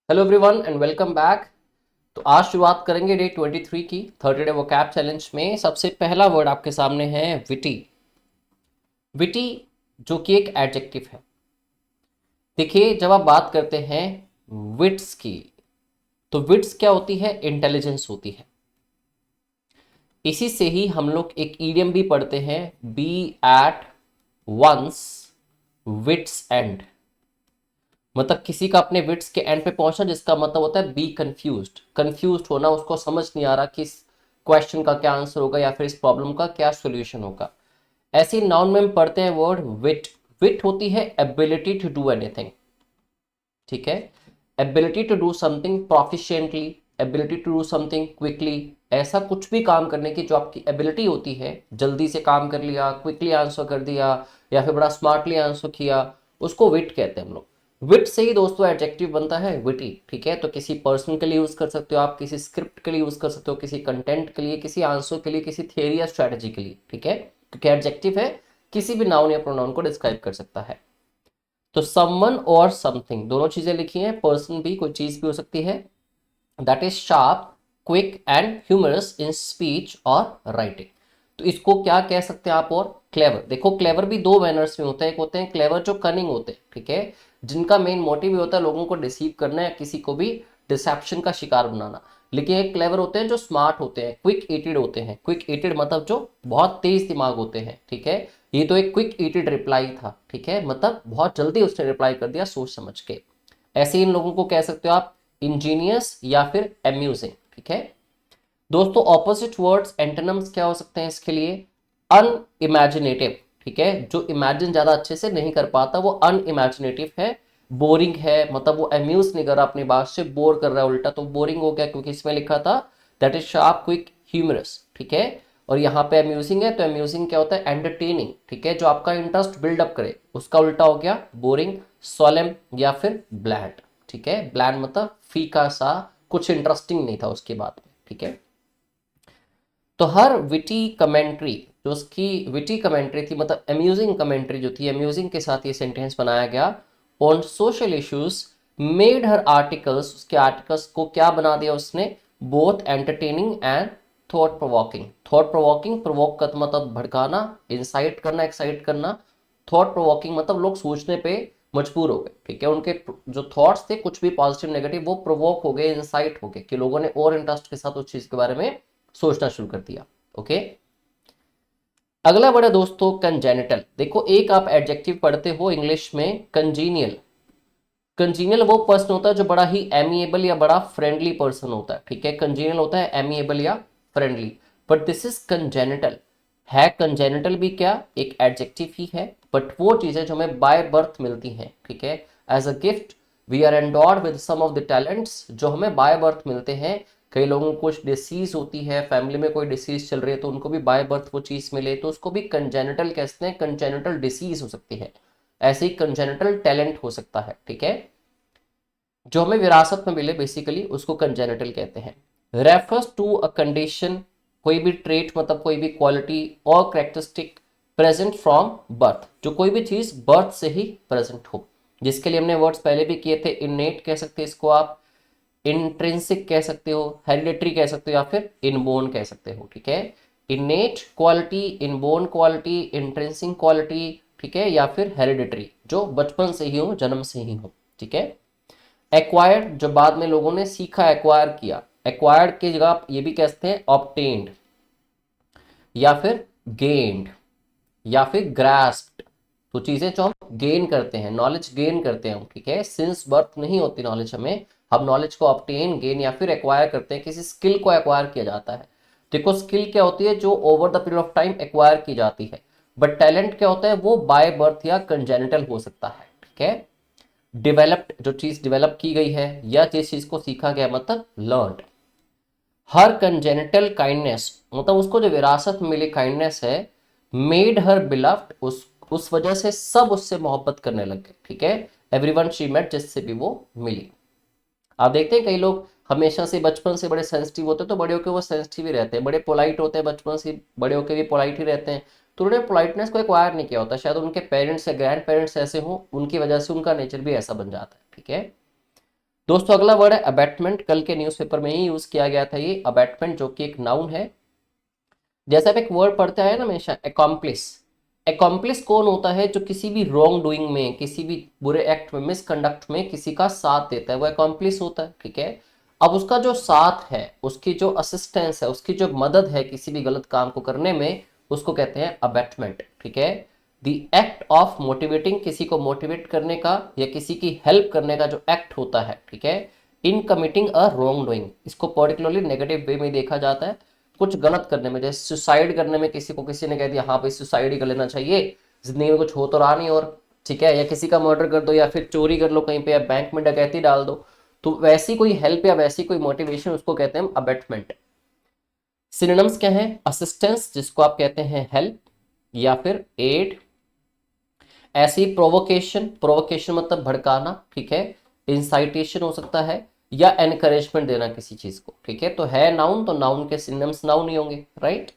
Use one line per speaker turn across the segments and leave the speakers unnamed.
Hello everyone and welcome back. तो आज शुरुआत करेंगे डे 23 की 30 डे वोकैब चैलेंज में। सबसे पहला वर्ड आपके सामने है विटी। विटी जो कि एक एडजेक्टिव है। देखिए, जब आप बात करते हैं विट्स की, तो विट्स क्या होती है? इंटेलिजेंस होती है। इसी से ही हम लोग एक ईडियम भी पढ़ते हैं, be at one's wits end. मतलब किसी का अपने विट्स के एंड पे पहुंचना, जिसका मतलब होता है बी कंफ्यूज्ड। कंफ्यूज्ड होना, उसको समझ नहीं आ रहा कि इस क्वेश्चन का क्या आंसर होगा या फिर इस प्रॉब्लम का क्या सॉल्यूशन होगा। ऐसी नाउन में हम पढ़ते हैं वर्ड विट। विट होती है एबिलिटी टू डू एनीथिंग। ठीक है, ability to do something proficiently, ability to do something quickly. ऐसा कुछ भी काम करने की जो आपकी एबिलिटी होती है, जल्दी से काम कर लिया, क्विकली आंसर कर दिया या फिर बड़ा स्मार्टली आंसर किया, उसको विट कहते हैं हम लोग। विट से ही दोस्तों एडजेक्टिव बनता है विटी। ठीक है, तो किसी पर्सन के लिए यूज कर सकते हो आप, किसी स्क्रिप्ट के लिए यूज कर सकते हो, किसी कंटेंट के लिए, किसी आंसर के लिए, किसी थियरी या स्ट्रेटजी के लिए। ठीक है, क्योंकि एडजेक्टिव है, किसी भी नाउन या प्रोनाउन को डिस्क्राइब कर सकता है। तो समवन और समथिंग दोनों चीजें लिखी हैं। पर्सन भी कोई चीज भी हो सकती है। That is sharp, quick and humorous in speech और राइटिंग। तो इसको क्या कह सकते हैं आप? और क्लेवर। देखो, क्लेवर भी दो मैनर्स में होते हैं। एक होते हैं क्लेवर जो कनिंग होते हैं, ठीक है, जिनका मेन मोटिव ये होता है लोगों को डिसीव करना या किसी को भी डिसेप्शन का शिकार बनाना। लेकिन एक क्लेवर होते हैं जो स्मार्ट होते हैं, क्विक एटेड होते हैं। क्विक एटेड मतलब जो बहुत तेज दिमाग होते हैं। ठीक है, ये तो एक क्विक एटेड रिप्लाई था। ठीक है, मतलब बहुत जल्दी उसने रिप्लाई कर दिया सोच समझ के। ऐसे इन लोगों को कह सकते हो आप इंजीनियस या फिर एम्यूजिंग। ठीक है दोस्तों, ऑपोजिट वर्ड्स एंटोनिम्स क्या हो सकते हैं इसके लिए? अनइमेजिनेटिव। ठीक है, जो इमेजिन ज्यादा अच्छे से नहीं कर पाता वो अनइमेजिनेटिव है। बोरिंग है, मतलब वो अम्यूज नहीं कर रहा, अपनी बात से बोर कर रहा है उल्टा, तो बोरिंग हो गया, क्योंकि इसमें लिखा था that is sharp, quick, humorous. ठीक है, और यहाँ पे अम्यूजिंग है, तो अम्यूजिंग क्या होता है? एंटरटेनिंग। ठीक है, जो आपका इंटरेस्ट बिल्डअप करे, उसका उल्टा हो गया बोरिंग, सोलेम या फिर ब्लैंड। ठीक है, ब्लैंड मतलब फीका सा, कुछ इंटरेस्टिंग नहीं था उसकी बात में। ठीक है, तो हर विटी कमेंट्री, जो उसकी विटी कमेंट्री थी, मतलब अम्यूजिंग कमेंट्री जो थी, अम्यूजिंग के साथ ये सेंटेंस बनाया गया। On social issues made her articles, उसके आर्टिकल्स को क्या बना दिया उसने? Both entertaining and thought provoking. Thought provoking, provoke का मतलब भड़काना, इंसाइट करना, एक्साइट करना। थॉट प्रोवोकिंग मतलब लोग सोचने पे मजबूर हो गए। ठीक है, उनके जो थॉट्स थे कुछ भी पॉजिटिव नेगेटिव, वो प्रोवोक हो गए, इंसाइट हो गए, कि लोगों ने और इंटरेस्ट के साथ उस चीज के बारे में सोचना शुरू कर दिया। ओके, अगला वर्ड है दोस्तों कंजेनिटल। देखो, एक आप एडजेक्टिव पढ़ते हो इंग्लिश में कंजीनियल। कंजीनियल वो पर्सन होता है जो बड़ा ही एमिएबल या बड़ा फ्रेंडली पर्सन होता है। ठीक है, कंजीनियल होता है एमिएबल या friendly, but this is congenital. है कंजेनिटल भी क्या? एक एडजेक्टिव ही है, बट वो चीजें जो हमें बाय बर्थ मिलती हैं। ठीक है, as a gift we are endowed with some of the talents जो हमें बाय बर्थ मिलते हैं। कई लोगों को कुछ डिसीज होती है, फैमिली में कोई डिसीज चल रही है, तो उनको भी बाय बर्थ वो चीज मिले, तो उसको भी कंजेनिटल कहते हैं। कंजेनिटल डिसीज हो सकती है, ऐसे ही कंजेनिटल टैलेंट हो सकता है। ठीक है, जो हमें विरासत में मिले बेसिकली उसको कंजेनिटल कहते हैं। रेफर्स टू अ कंडीशन, कोई भी ट्रेट मतलब कोई भी क्वालिटी और कैरेक्टरिस्टिक प्रेजेंट फ्रॉम बर्थ, जो कोई भी चीज बर्थ से ही प्रेजेंट हो, जिसके लिए हमने वर्ड्स पहले भी किए थे। इननेट कह सकते हैं इसको आप, इंट्रिंसिक कह सकते हो, हेरिडेटरी कह सकते हो, या फिर इनबोर्न कह सकते हो। ठीक है, इनेट quality, inborn quality, intrinsic quality. ठीक है, या फिर हेरिडेटरी जो बचपन से ही हो, जन्म से ही हो। ठीक है, एक्वायर्ड जो बाद में लोगों ने सीखा, एक्वायर किया। एक्वायर्ड की जगह आप ये भी कहते हैं ऑब्टेन्ड, या फिर गेन्ड, या फिर ग्रास्प्ड। तो चीजें जो हम गेन करते हैं, नॉलेज गेन करते हैं हम। ठीक है, सिंस बर्थ नहीं होती नॉलेज हमें, हम नॉलेज को ऑब्टेन, गेन या फिर एक्वायर करते हैं, किसी स्किल को एक्वायर किया जाता है। देखो, स्किल क्या होती है? जो over the period of time acquire की जाती है। बट टैलेंट क्या होता है? वो बाय बर्थ या कंजेनिटल हो सकता है। ठीक है, डेवलप्ड जो चीज डेवलप की गई है, या जिस चीज को सीखा गया, मतलब लर्नड। हर कंजेनिटल काइंडनेस मतलब उसको जो विरासत में मिली काइंडनेस है, मेड हर बिलव्ड, उस वजह से सब उससे मोहब्बत करने लग गए। ठीक है, एवरीवन शी मेट, जिससे भी वो मिली। आप देखते हैं कई लोग हमेशा से बचपन से बड़े सेंसिटिव होते हैं, तो बड़े होकर वो सेंसिटिव ही रहते हैं। बड़े पोलाइट होते हैं बचपन से, बड़े होकर भी पोलाइट ही रहते हैं। तो उन्होंने पोलाइटनेस को एक्वायर नहीं किया होता, शायद उनके पेरेंट्स या ग्रैंड पेरेंट्स ऐसे हों, उनकी वजह से उनका नेचर भी ऐसा बन जाता है। ठीक है, दोस्तों अगला वर्ड है अबैटमेंट। कल के न्यूज़पेपर में ही यूज किया गया था ये अबैटमेंट, जो कि एक नाउन है। जैसे आप एक वर्ड पढ़ते हैं ना हमेशा, एकॉम्प्लिस। एकॉम्प्लिस कौन होता है? जो किसी भी रॉन्ग डूइंग में, किसी भी बुरे एक्ट में, मिसकंडक्ट में किसी का साथ देता है, वो एकॉम्प्लिस होता है। ठीक है, अब उसका जो साथ है, उसकी जो असिस्टेंस है, उसकी जो मदद है किसी भी गलत काम को करने में, उसको कहते हैं अबैटमेंट। ठीक है, द एक्ट ऑफ मोटिवेटिंग, किसी को मोटिवेट करने का या किसी की हेल्प करने का जो एक्ट होता है। ठीक है, इन कमिटिंग अ रॉन्ग डूइंग, इसको पर्टिकुलरली नेगेटिव वे में देखा जाता है, कुछ गलत करने में। जैसे सुसाइड करने में, किसी को किसी ने कह दिया हाँ भाई सुसाइड ही कर लेना चाहिए, जिंदगी में कुछ हो तो रहा नहीं और, ठीक है, या किसी का मर्डर कर दो, या फिर चोरी कर लो कहीं पे, या बैंक में डकैती डाल दो, तो वैसी कोई हेल्प या वैसी कोई मोटिवेशन, उसको कहते हैं अबेटमेंट। सिनोनिम्स क्या है? असिस्टेंस, जिसको आप कहते हैं हेल्प या फिर एड। ऐसी प्रोवोकेशन, प्रोवोकेशन मतलब भड़काना। ठीक है, इंसाइटेशन हो सकता है, या एनकरेजमेंट देना किसी चीज को। ठीक है, तो है नाउन, तो नाउन के सिनोनिम्स नाउन ही होंगे, राइट।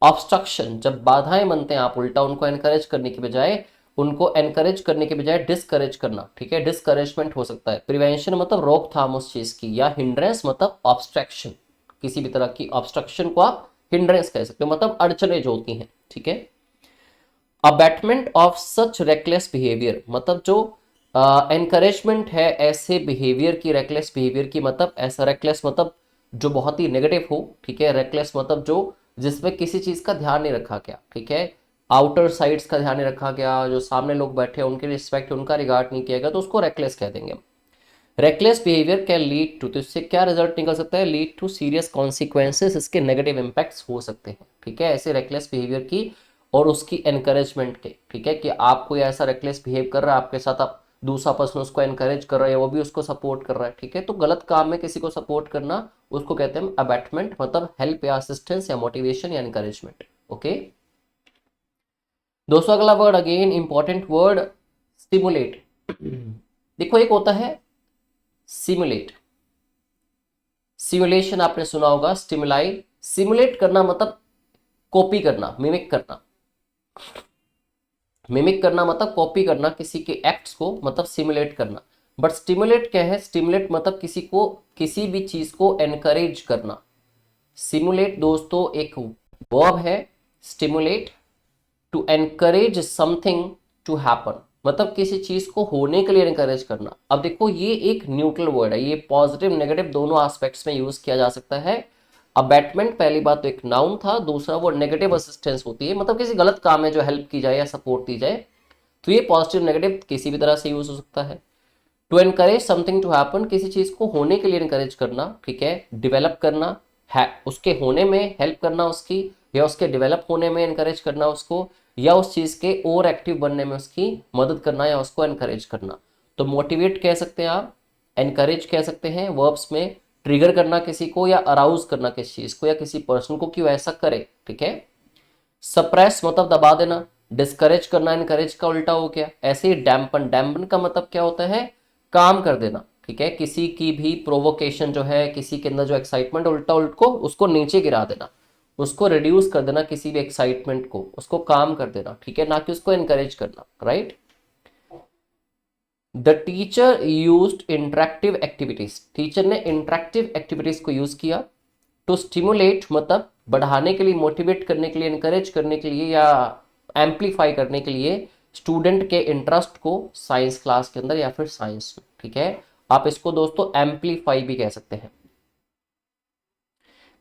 ऑब्स्ट्रक्शन, जब बाधाएं बनते हैं, आप उल्टा उनको एनकरेज करने की बजाय, उनको एनकरेज करने के बजाय डिस्करेज करना। ठीक है, डिस्करेजमेंट हो सकता है। प्रिवेंशन मतलब रोकथाम उस चीज की, या हिंड्रेंस मतलब ऑब्स्ट्रक्शन, किसी भी तरह की ऑब्स्ट्रक्शन को आप हिंड्रेंस कह सकते हो, मतलब अड़चने जो होती हैं। ठीक है, abatement of such reckless behaviour, मतलब जो एनकरेजमेंट है ऐसे बिहेवियर की, रेकलेस बिहेवियर की, मतलब ऐसा रेकलेस मतलब जो बहुत ही नेगेटिव हो। ठीक है, रेकलेस मतलब जो जिसमें किसी चीज का ध्यान नहीं रखा गया। ठीक है, आउटर साइड्स का ध्यान नहीं रखा गया, जो सामने लोग बैठे हैं उनकी रिस्पेक्ट, उनका रिगार्ड नहीं किया गया, तो उसको रेकलेस कह देंगे। Reckless behaviour can lead to, तो इससे क्या रिजल्ट निकल सकता है? लीड टू सीरियस कॉन्सिक्वेंसेस, इसके नेगेटिव इंपैक्ट्स हो सकते हैं। ठीक है, ऐसे रेकलेस बिहेवियर की और उसकी एनकरेजमेंट के। ठीक है, कि आप कोई ऐसा रेकलेस बिहेव कर रहा है आपके साथ, आप दूसरा पर्सन उसको एनकरेज कर रहा है, वो भी उसको सपोर्ट कर रहा है। ठीक है, तो गलत काम में किसी को सपोर्ट करना, उसको कहते हैं अबैटमेंट, मतलब हेल्प या असिस्टेंस या मोटिवेशन या एनकरेजमेंट। ओके दोस्तों, अगला word again important word, stimulate. देखो एक होता है सिमुलेट, सिमुलेशन आपने सुना होगा, स्टिमुलाई। सिमुलेट करना मतलब कॉपी करना, मिमिक करना। मिमिक करना मतलब कॉपी करना किसी के एक्ट्स को, मतलब सिमुलेट करना। बट स्टिमुलेट क्या है? स्टिमुलेट मतलब किसी को, किसी भी चीज को एनकरेज करना। सिमुलेट दोस्तों एक वर्ब है, stimulate, to encourage something to happen, मतलब किसी चीज को होने के लिए एनकरेज करना। अब देखो ये एक न्यूट्रल वर्ड है, ये पॉजिटिव नेगेटिव दोनों एस्पेक्ट्स में यूज किया जा सकता है। अबैटमेंट पहली बात तो एक नाउन था, दूसरा वो नेगेटिव असिस्टेंस होती है, मतलब किसी गलत काम में जो हेल्प की जाए या सपोर्ट दी जाए, तो ये पॉजिटिव नेगेटिव किसी भी तरह से यूज हो सकता है। To encourage something to happen, किसी चीज को होने के लिए एनकरेज करना। ठीक है, डिवेलप करना है, उसके होने में हेल्प करना उसकी, या उसके डेवलप होने में एनकरेज करना उसको, या उस चीज के और एक्टिव बनने में उसकी मदद करना या उसको एनकरेज करना। तो मोटिवेट कह सकते हैं आप, एनकरेज कह सकते हैं वर्ब्स में, ट्रिगर करना किसी को या अराउज करना किसी चीज को या किसी पर्सन को कि वो ऐसा करे। ठीक है, सप्रेस मतलब दबा देना, डिस्करेज करना इनकरेज का उल्टा हो गया। ऐसे ही डैम्पन, डैम्पन का मतलब क्या होता है? काम कर देना। ठीक है, किसी की भी प्रोवोकेशन जो है, किसी के अंदर जो एक्साइटमेंट, उल्टा उल्ट को उसको नीचे गिरा देना, उसको रिड्यूस कर देना, किसी भी एक्साइटमेंट को उसको काम कर देना। ठीक है, ना कि उसको एनकरेज करना, right. The teacher used interactive activities, teacher ने इंटरेक्टिव एक्टिविटीज को यूज किया। टू स्टिमुलेट मतलब बढ़ाने के लिए, मोटिवेट करने के लिए, इनकरेज करने के लिए, या एम्पलीफाई करने के लिए स्टूडेंट के इंटरेस्ट को साइंस क्लास के अंदर या फिर साइंस में। ठीक है, आप इसको दोस्तों एम्पलीफाई भी कह सकते हैं।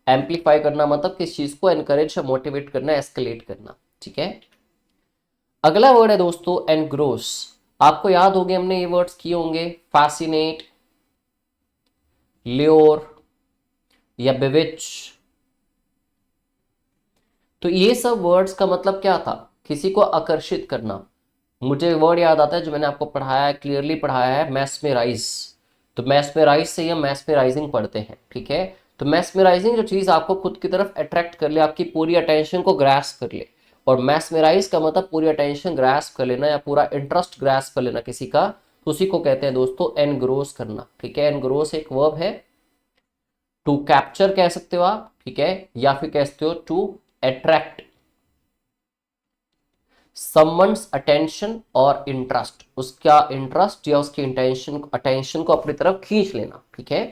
एम्पलीफाई करना मतलब किस चीज को एनकरेज या मोटिवेट करना, एस्केलेट करना। ठीक है, अगला वर्ड है दोस्तों एनग्रोस। आपको याद होंगे, हमने ये वर्ड्स किए होंगे, फैसिनेट, ल्योर या बेविच। तो ये सब वर्ड्स का मतलब क्या था? किसी को आकर्षित करना। मुझे वर्ड याद आता है जो मैंने आपको पढ़ाया है, क्लियरली पढ़ाया है, मैस्मेराइज। तो मैस्मेराइज से या मैस्मेराइजिंग पढ़ते हैं। ठीक है, तो मैस्मेराइजिंग जो चीज आपको खुद की तरफ अट्रैक्ट कर ले, आपकी पूरी अटेंशन को ग्रास्प कर ले। और मैस्मेराइज का मतलब पूरी अटेंशन ग्रास्प कर लेना या पूरा इंटरेस्ट ग्रास्प कर लेना किसी का, तो उसी को कहते हैं दोस्तों एनग्रोस करना। ठीक है, एनग्रोस एक वर्ब है। टू कैप्चर कह सकते हो आप, ठीक है, या फिर कह सकते हो टू अट्रैक्ट। समवंस अटेंशन और इंटरेस्ट, उसका इंटरेस्ट या उसकी इंटेंशन अटेंशन को अपनी तरफ खींच लेना, ठीक है।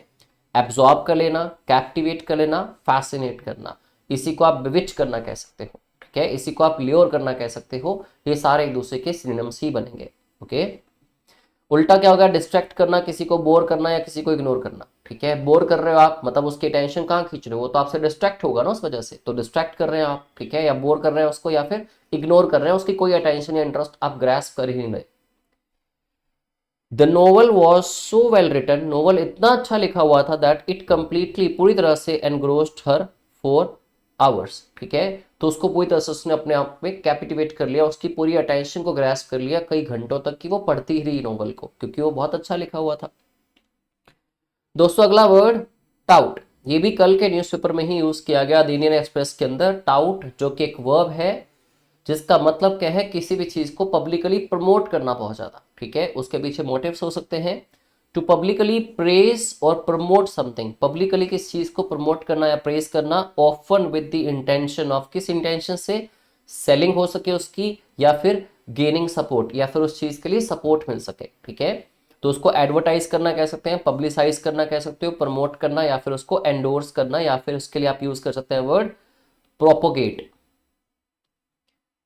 एब्जॉर्ब कर लेना, कैप्टिवेट कर लेना, फैसिनेट करना, इसी को आप बिविच करना कह सकते हो, ठीक है। इसी को आप ल्योर करना कह सकते हो। ये सारे एक दूसरे के सिनोनिम्स ही बनेंगे, ओके। उल्टा क्या होगा, डिस्ट्रैक्ट करना, किसी को बोर करना या किसी को इग्नोर करना, ठीक है। बोर कर रहे हो आप, मतलब उसकी टेंशन कहाँ खींच रहे हो, वो तो आपसे डिस्ट्रैक्ट होगा ना उस वजह से, तो डिस्ट्रैक्ट कर रहे हैं आप, ठीक है, या बोर कर रहे हैं उसको, या फिर इग्नोर कर रहे हैं, उसकी कोई अटेंशन या इंटरेस्ट आप ग्रैस्प कर ही नहीं रहे। The novel was so well written, novel इतना अच्छा लिखा हुआ था, दैट इट कंप्लीटली, पूरी तरह से एनग्रोस्ड हर फॉर आवर्स, ठीक है। तो उसको पूरी तरह से उसने अपने आप में कैपिटिवेट कर लिया, उसकी पूरी अटेंशन को ग्रैस्प कर लिया कई घंटों तक, कि वो पढ़ती ही रही नोवेल को, क्योंकि वो बहुत अच्छा लिखा हुआ था। दोस्तों अगला वर्ड टाउट, ये भी कल के न्यूज़पेपर में ही यूज किया गया, द इंडियन एक्सप्रेस के अंदर। टाउट जो कि एक वर्ब है जिसका मतलब क्या है, किसी भी चीज को पब्लिकली प्रमोट करना बहुत ज्यादा, ठीक है। उसके पीछे मोटिव्स हो सकते हैं, टू पब्लिकली प्रेज और प्रमोट समथिंग, पब्लिकली किस चीज को प्रमोट करना या प्रेज करना, often with the intention of, किस इंटेंशन से, सेलिंग हो सके उसकी, या फिर गेनिंग सपोर्ट, या फिर उस चीज के लिए सपोर्ट मिल सके, ठीक है। तो उसको एडवर्टाइज करना कह सकते हैं, पब्लिसाइज करना कह सकते हो, प्रमोट करना, या फिर उसको एंडोर्स करना, या फिर उसके लिए आप यूज कर सकते हैं वर्ड प्रोपोगेट।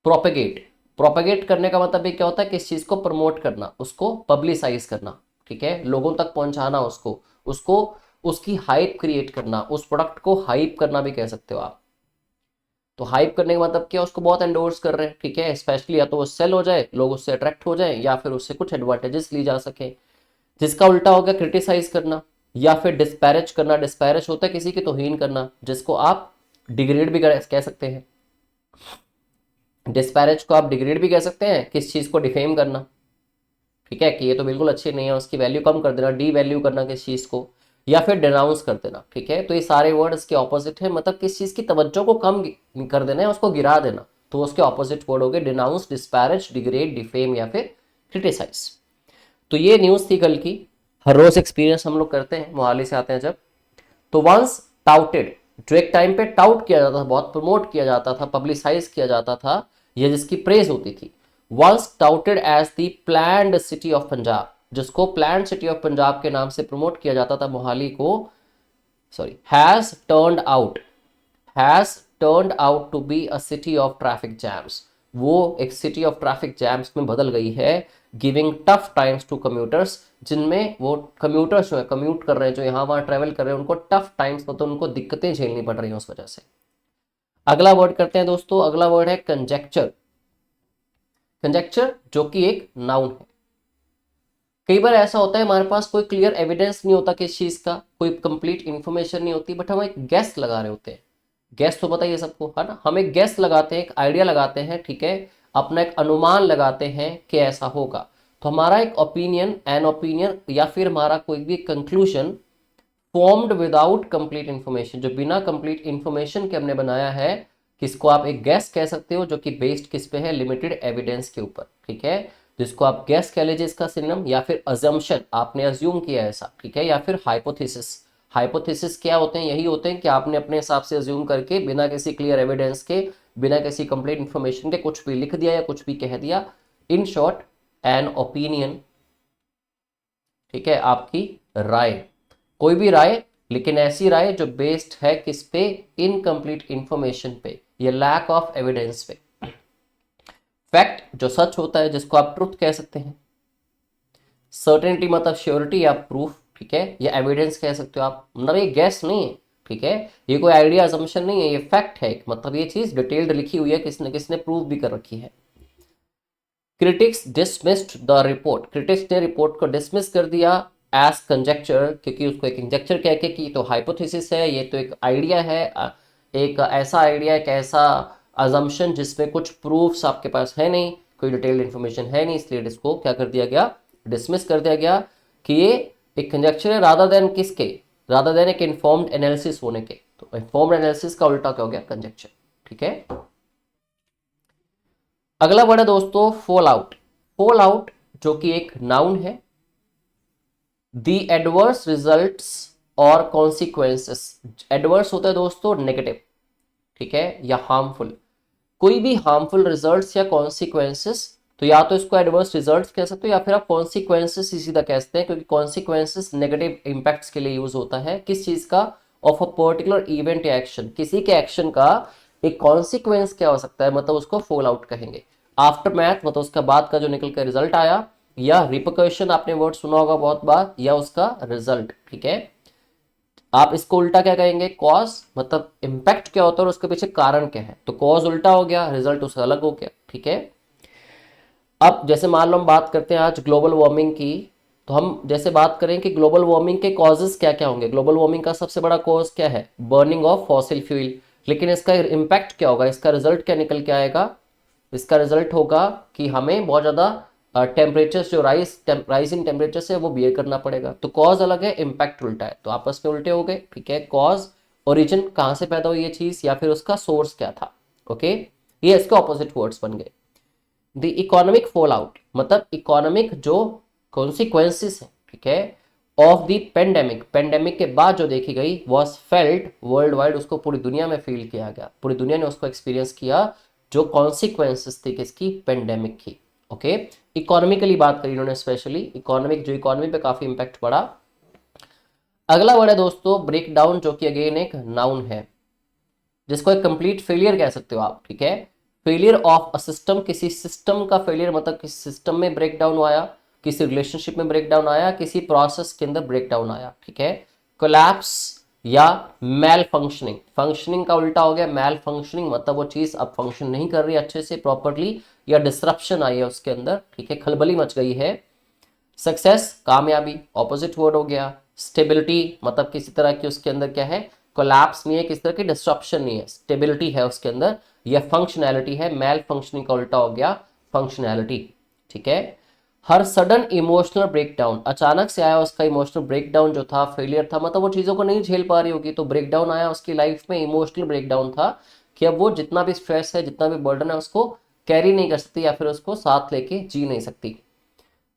प्रोपेगेट, प्रोपेगेट करने का मतलब ये क्या होता है, किस चीज को प्रमोट करना, उसको पब्लिसाइज करना, ठीक है, लोगों तक पहुंचाना उसको, उसको उसकी हाइप क्रिएट करना, उस प्रोडक्ट को हाइप करना भी कह सकते हो आप। तो हाइप करने का मतलब क्या, उसको बहुत एंडोर्स कर रहे हैं, ठीक है, स्पेशली या तो वो सेल हो जाए, लोग उससे अट्रैक्ट हो जाए, या फिर उससे कुछ एडवांटेजेस ली जा सके। जिसका उल्टा हो गया क्रिटिसाइज करना, या फिर डिस्पैरेज करना। डिस्पैरेज होता है किसी की तौहीन करना, जिसको आप डिग्रेड भी कह सकते हैं। डिस्पैरेज को आप डिग्रेड भी कह सकते हैं, किस चीज को डिफेम करना, ठीक है, कि ये तो बिल्कुल अच्छी नहीं है, उसकी वैल्यू कम कर देना, डी वैल्यू करना किस चीज को, या फिर डिनाउंस कर देना, ठीक है। तो ये सारे वर्ड इसके ऑपोजिट है, मतलब किस चीज की तवज्जो को कम कर देना है, उसको गिरा देना, तो उसके ऑपोजिट वर्ड हो गए डिनाउंस, डिस्पैरेज, डिग्रेड, डिफेम या फिर क्रिटिसाइज। तो ये न्यूज थी कल की। हर रोज एक्सपीरियंस हम लोग करते हैं, मोहाली से आते हैं जब। तो वंस टाउटेड, जो एक टाइम पे टाउट किया जाता था, बहुत प्रमोट किया जाता था, पब्लिसाइज किया जाता था, यह जिसकी प्रेज होती थी, once touted as the planned city of Punjab, जिसको प्लैंड सिटी ऑफ पंजाब के नाम से प्रमोट किया जाता था, मोहाली को, sorry, has turned out to be a city of traffic jams, वो एक सिटी ऑफ ट्रैफिक जैम्स में बदल गई है, giving tough times to commuters, जिनमें वो कम्यूटर्स जो है, कम्यूट कर रहे हैं, जो यहाँ वहाँ ट्रेवल कर रहे हैं, उनको टफ टाइम्स, मतलब उनको दिक्कतें झेलनी पड़ रही हैं उस वजह से। अगला वर्ड करते हैं दोस्तों, अगला वर्ड है कंजेक्चर। कंजेक्चर जो कि एक नाउन है। कई बार ऐसा होता है हमारे पास कोई क्लियर एविडेंस नहीं होता किस चीज का, कोई कंप्लीट इंफॉर्मेशन नहीं होती, बट हम एक गेस लगा रहे होते हैं। गेस तो पता ही है सबको, है ना, हम एक गेस लगाते हैं, एक आइडिया लगाते हैं, ठीक है, अपना एक अनुमान लगाते हैं कि ऐसा होगा। तो हमारा एक ओपिनियन, एन ओपिनियन, या फिर हमारा कोई भी conclusion formed without complete information, जो बिना कंप्लीट इंफॉर्मेशन के हमने बनाया है, किसको आप एक गैस कह सकते हो, जो कि बेस्ड किस पे है, लिमिटेड एविडेंस के ऊपर, ठीक है। जिसको आप गैस कह लीजिए इसका सिनोनिम, या फिर अजम्पशन, आपने अज्यूम किया ऐसा, ठीक है, या फिर हाइपोथेसिस। हाइपोथेसिस क्या होते हैं, यही होते हैं कि आपने अपने हिसाब से अज्यूम करके, बिना किसी क्लियर एविडेंस के, बिना किसी कंप्लीट इंफॉर्मेशन के कुछ भी लिख दिया या कुछ भी कह दिया। इन शॉर्ट एन ओपिनियन, ठीक है, आपकी राय, कोई भी राय, लेकिन ऐसी राय जो बेस्ड है किस पे, इनकम्प्लीट इंफॉर्मेशन पे, ये लैक ऑफ एविडेंस पे। फैक्ट जो सच होता है, जिसको आप ट्रुथ कह सकते हैं। सर्टेनिटी मतलब श्योरिटी या प्रूफ, ठीक है, या एविडेंस कह सकते हो आप, मतलब ये गैस नहीं है, ठीक है, ये कोई आइडिया असम्पशन नहीं है, ये फैक्ट है, मतलब ये चीज डिटेल्ड लिखी हुई है, किसने किसने प्रूव भी कर रखी है। Critics dismissed the report, critics ने रिपोर्ट को डिसमिस कर दिया एज कंजेक्चर, क्योंकि उसको एक कंजेक्चर कह के कि तो हाइपोथेसिस है, ये तो एक आइडिया है, एक ऐसा आइडिया, एक ऐसा अजम्पशन जिसमें कुछ प्रूफ्स आपके पास है नहीं, कोई डिटेल्ड इंफॉर्मेशन है नहीं, इसलिए इसको क्या कर दिया गया, डिसमिस कर दिया गया, कि ये एक कंजेक्चर है, रादर देन किसके, रादर देन एक इन्फॉर्म्ड एनालिसिस होने के। तो इन्फॉर्म्ड एनालिसिस का उल्टा क्या हो गया, कंजेक्चर, ठीक है। अगला वर्ड है दोस्तों फॉल आउट। फॉल आउट जो कि एक नाउन है। दी एडवर्स रिजल्ट्स और कॉन्सिक्वेंसेस, एडवर्स होता है दोस्तों नेगेटिव, ठीक है, या हार्मफुल, कोई भी हार्मफुल रिजल्ट्स या कॉन्सिक्वेंसेस, तो या तो इसको एडवर्स रिजल्ट्स कह सकते हो या फिर आप कॉन्सिक्वेंसेस ही सीधा कह सकते हैं, क्योंकि कॉन्सिक्वेंसेस नेगेटिव इंपैक्ट्स के लिए यूज होता है। किस चीज का? ऑफ अ पर्टिकुलर इवेंट या एक्शन, किसी के एक्शन का एक कॉन्सिक्वेंस क्या हो सकता है, मतलब उसको फॉल आउट कहेंगे। आफ्टर मैथ मतलब उसका बाद का जो निकल कर रिजल्ट आया, या रिपरकशन आपने वर्ड सुना होगा बहुत बार, या उसका रिजल्ट। ठीक है, आप इसको उल्टा क्या कहेंगे? कॉज, मतलब इंपैक्ट क्या होता है और उसके पीछे कारण क्या है, तो कॉज उल्टा हो गया, रिजल्ट उसका अलग हो गया। ठीक है, अब जैसे मान लो हम बात करते हैं आज ग्लोबल वार्मिंग की, तो हम जैसे बात करें कि ग्लोबल वार्मिंग के कॉजेस क्या क्या होंगे। ग्लोबल वार्मिंग का सबसे बड़ा कॉज क्या है? Burning of fossil fuel. लेकिन इसका इम्पैक्ट क्या होगा, इसका रिजल्ट क्या निकल के आएगा? इसका रिजल्ट होगा कि हमें बहुत ज्यादा टेम्परेचर जो राइज इन टेम्परेचर से वो बियर करना पड़ेगा। तो कॉज अलग है, इम्पैक्ट उल्टा है, तो आपस में उल्टे हो गए। ठीक है, कॉज ओरिजिन कहां से पैदा हुई ये चीज, या फिर उसका सोर्स क्या था। ओके, ये इसके ऑपोजिट वर्ड्स बन गए। द इकोनॉमिक फॉल आउट, मतलब इकोनॉमिक जो कॉन्सिक्वेंसेस है, ठीक है, ऑफ द पेंडेमिक, पेंडेमिक के बाद जो देखी गई, वॉज फेल्ट वर्ल्ड वाइड, उसको पूरी दुनिया में फील किया गया, पूरी दुनिया ने उसको एक्सपीरियंस किया, जो कॉन्सिक्वेंसेस थी किसकी? पेंडेमिक की। ओके, इकोनॉमिकली बात करी इन्होंने, स्पेशली इकोनॉमिक, जो इकोनॉमी पे काफी इंपैक्ट पड़ा। अगला वर्ड है दोस्तों ब्रेक डाउन, जो कि अगेन एक नाउन है, जिसको एक कंप्लीट फेलियर कह सकते हो आप। ठीक है, फेलियर ऑफ अ सिस्टम, किसी सिस्टम का फेलियर, मतलब किसी सिस्टम में ब्रेक डाउन आया, किसी रिलेशनशिप में ब्रेक डाउन आया, किसी प्रोसेस के अंदर ब्रेक डाउन आया। ठीक है, कोलैप्स या मैल फंक्शनिंग, फंक्शनिंग का उल्टा हो गया मैल फंक्शनिंग, मतलब वो चीज अब फंक्शन नहीं कर रही अच्छे से प्रॉपरली, या डिस्ट्रप्शन आई है उसके अंदर। ठीक है, खलबली मच गई है। सक्सेस कामयाबी, ऑपोजिट वर्ड हो गया। स्टेबिलिटी मतलब किसी तरह की उसके अंदर क्या है? कोलैप्स नहीं है, किसी तरह की डिस्ट्रप्शन नहीं है, स्टेबिलिटी है उसके अंदर। या फंक्शनैलिटी है, मेल फंक्शनिंग का उल्टा हो गया फंक्शनैलिटी। ठीक है, हर सडन इमोशनल ब्रेकडाउन, अचानक से आया उसका इमोशनल ब्रेकडाउन जो था, फेलियर था, मतलब वो चीजों को नहीं झेल पा रही होगी, तो ब्रेकडाउन आया उसकी लाइफ में, इमोशनल ब्रेकडाउन था कि अब वो जितना भी स्ट्रेस है, जितना भी बर्डन है, उसको कैरी नहीं कर सकती, या फिर उसको साथ लेके जी नहीं सकती।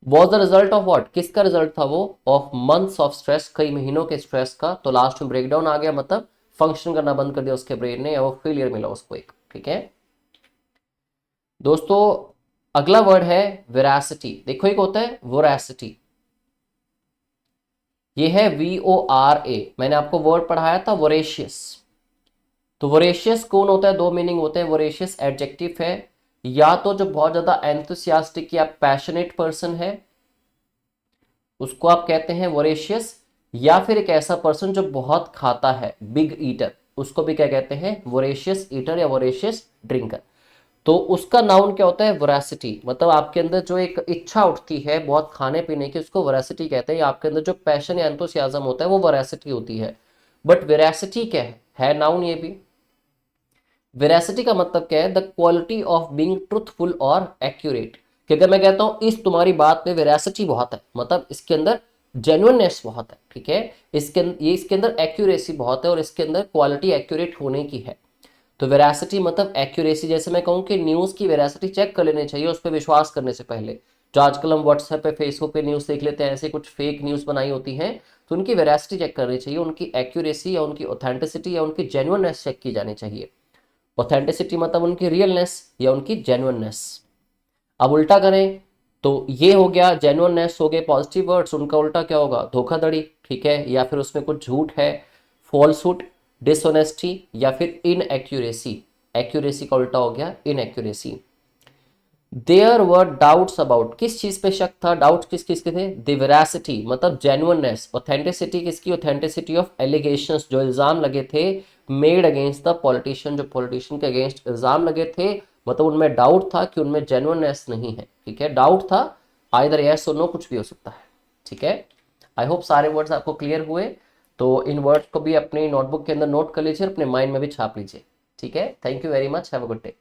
Was the result of what, किसका रिजल्ट था वो? ऑफ मंथ्स ऑफ स्ट्रेस, कई महीनों के स्ट्रेस का। तो लास्ट में ब्रेकडाउन आ गया, मतलब फंक्शन करना बंद कर दिया उसके ब्रेन ने, या वो फेलियर मिला उसको एक। ठीक है दोस्तों, अगला वर्ड है वेरासिटी। देखो एक होता है वोरासिटी, ये है VORA, मैंने आपको वर्ड पढ़ाया था वोरेशियस। तो वोरेशियस कौन होता है? दो मीनिंग होते हैं। वोरेशियस एडजेक्टिव है, या तो जो बहुत ज्यादा एंथुसियास्टिक या पैशनेट पर्सन है उसको आप कहते हैं वोरेशियस, या फिर एक ऐसा पर्सन जो बहुत खाता है, बिग ईटर, उसको भी क्या कहते हैं? वोरेशियस ईटर या वोरेशियस ड्रिंकर। तो उसका नाउन क्या होता है? वोरासिटी, मतलब आपके अंदर जो एक इच्छा उठती है बहुत खाने पीने की, उसको वोरासिटी कहते हैं। आपके अंदर जो पैशन या एंथुसियाज्म होता है वो वोरासिटी होती है। बट वेरासिटी क्या है नाउन ये भी। वेरासिटी का मतलब क्या है? The quality of being truthful और एक्यूरेट, कि अगर मैं कहता हूं इस तुम्हारी बात में वेरासिटी बहुत है, मतलब इसके अंदर जेन्युइननेस बहुत है। ठीक है, इसके अंदर एक्यूरेसी बहुत है, और इसके अंदर क्वालिटी एक्यूरेट होने की है। तो वेरासिटी मतलब एक्यूरेसी। जैसे मैं कहूँ कि न्यूज़ की वेरासिटी चेक कर लेनी चाहिए उस पर विश्वास करने से पहले। जो आजकल हम व्हाट्सएप पे, फेसबुक पे न्यूज़ देख लेते हैं, ऐसे कुछ फेक न्यूज़ बनाई होती हैं, तो उनकी वेरासिटी चेक करनी चाहिए, उनकी एक्यूरेसी या उनकी ऑथेंटिसिटी या उनकी जेन्युइननेस चेक की जानी चाहिए। ऑथेंटिसिटी मतलब उनकी रियलनेस या उनकी जेन्युइननेस। अब उल्टा करें तो ये हो गया जेन्युइननेस, हो गए पॉजिटिव वर्ड्स, उनका उल्टा क्या होगा? धोखाधड़ी। ठीक है, या फिर उसमें कुछ झूठ है, फॉल्सहुड, डिसऑनेस्टी, या फिर इनएक्यूरेसी। एक्यूरेसी का उल्टा हो गया inaccuracy. There were doubts about, किस चीज पे शक था? डाउट किस किस के थे? द वेरासिटी मतलब जेन्युइननेस। ऑथेंटिसिटी किसकी? ऑथेंटिसिटी ऑफ एलिगेशंस, जो इल्जाम लगे थे, मेड अगेंस्ट द पॉलिटिशियन, जो पॉलिटिशियन के अगेंस्ट इल्जाम लगे थे, मतलब उनमें डाउट था कि उनमें जेन्युइननेस नहीं है। ठीक है, डाउट था, आइदर यस और नो, कुछ भी हो सकता है। ठीक है, आई होप सारे वर्ड्स आपको क्लियर हुए। तो इन वर्ड्स को भी अपनी नोटबुक के अंदर नोट कर लीजिए, अपने माइंड में भी छाप लीजिए। ठीक है, thank you very much, have a good day.